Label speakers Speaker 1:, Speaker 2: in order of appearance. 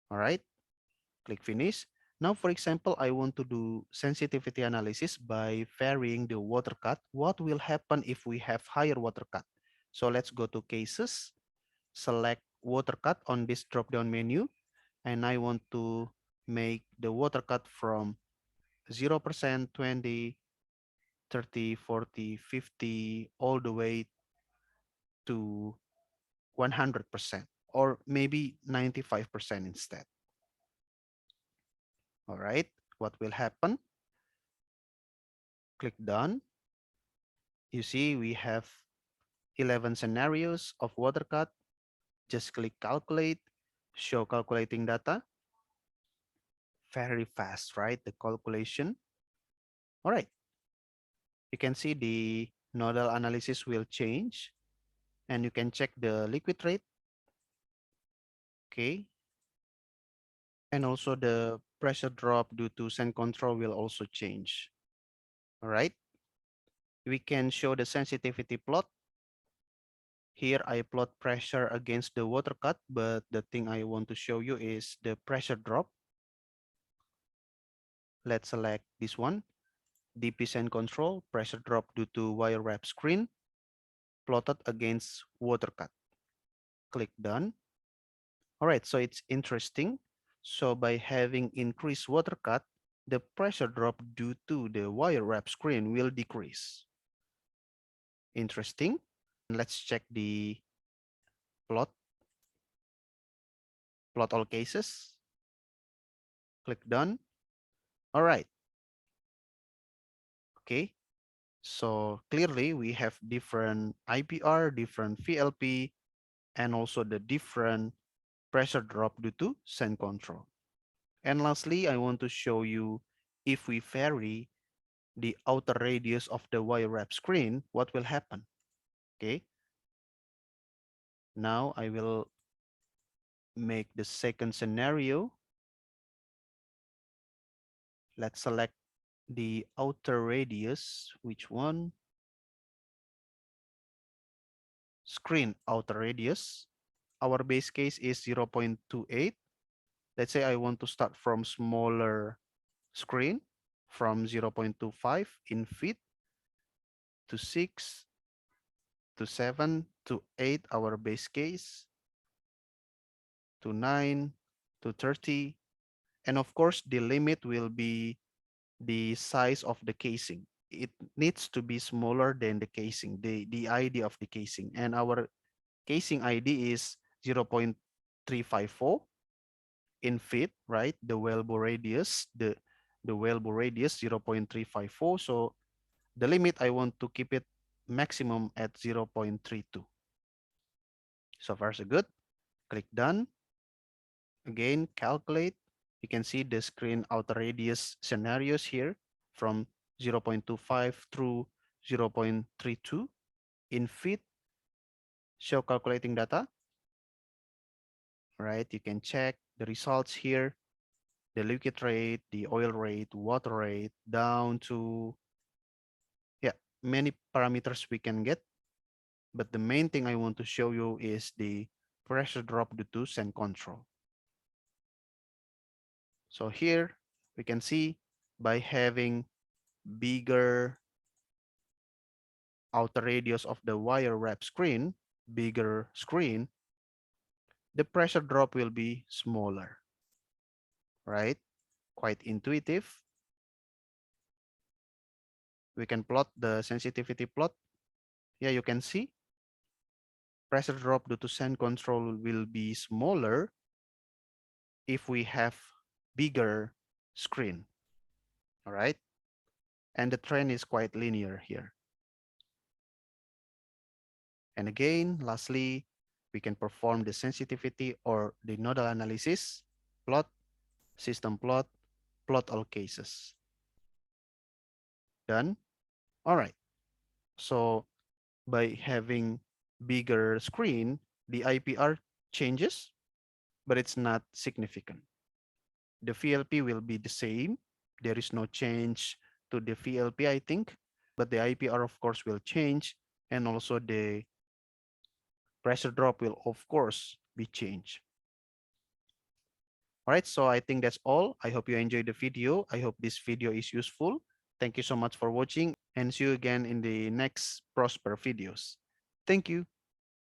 Speaker 1: All right, click finish. Now, for example, I want to do sensitivity analysis by varying the water cut. What will happen if we have higher water cut? So let's go to cases, select water cut on this drop down menu, and I want to make the water cut from 0%, 20, 30, 40, 50, all the way to 100%, or maybe 95% instead. All right, what will happen? Click done. You see we have 11 scenarios of water cut. Just click calculate, show calculating data. Very fast, right? The calculation. All right, you can see the nodal analysis will change, and you can check the liquid rate. Okay, and also the pressure drop due to sand control will also change. All right, we can show the sensitivity plot. Here I plot pressure against the water cut, but the thing I want to show you is the pressure drop. Let's select this one, DP sand control, pressure drop due to wire wrap screen, plotted against water cut. Click done. All right, so it's interesting. So by having increased water cut, the pressure drop due to the wire wrap screen will decrease. Interesting. Let's check the plot. Plot all cases. Click done. All right. Okay. So clearly we have different IPR, different VLP, and also the different pressure drop due to sand control. And lastly, I want to show you if we vary the outer radius of the wire wrap screen, what will happen? Okay. Now I will make the second scenario. Let's select the outer radius. Which one? Screen outer radius. Our base case is 0.28. Let's say I want to start from smaller screen, from 0.25 in feet to 6 to 7 to 8, our base case, to 9 to 30. And of course, the limit will be the size of the casing. It needs to be smaller than the casing, the ID of the casing. And our casing ID is 0.354 in feet, right? The wellbore radius, the wellbore radius 0.354. So the limit, I want to keep it maximum at 0.32. So far so good. Click done. Again, calculate. You can see the screen outer radius scenarios here from 0.25 through 0.32 in feet. Show calculating data. Right, you can check the results here, the liquid rate, the oil rate, water rate, down to, yeah, many parameters we can get. But the main thing I want to show you is the pressure drop due to sand control. So here we can see by having bigger outer radius of the wire wrap screen, bigger screen, the pressure drop will be smaller, right? Quite intuitive. We can plot the sensitivity plot. Yeah, you can see pressure drop due to sand control will be smaller if we have bigger screen. All right. And the trend is quite linear here. And again, lastly, we can perform the sensitivity or the nodal analysis, plot, system plot, plot all cases. Done. All right. So by having bigger screen, the IPR changes, but it's not significant. The VLP will be the same. There is no change to the VLP, I think, but the IPR, of course, will change, and also the pressure drop will, of course, be changed. All right, so I think that's all. I hope you enjoyed the video. I hope this video is useful. Thank you so much for watching and see you again in the next Prosper videos. Thank you.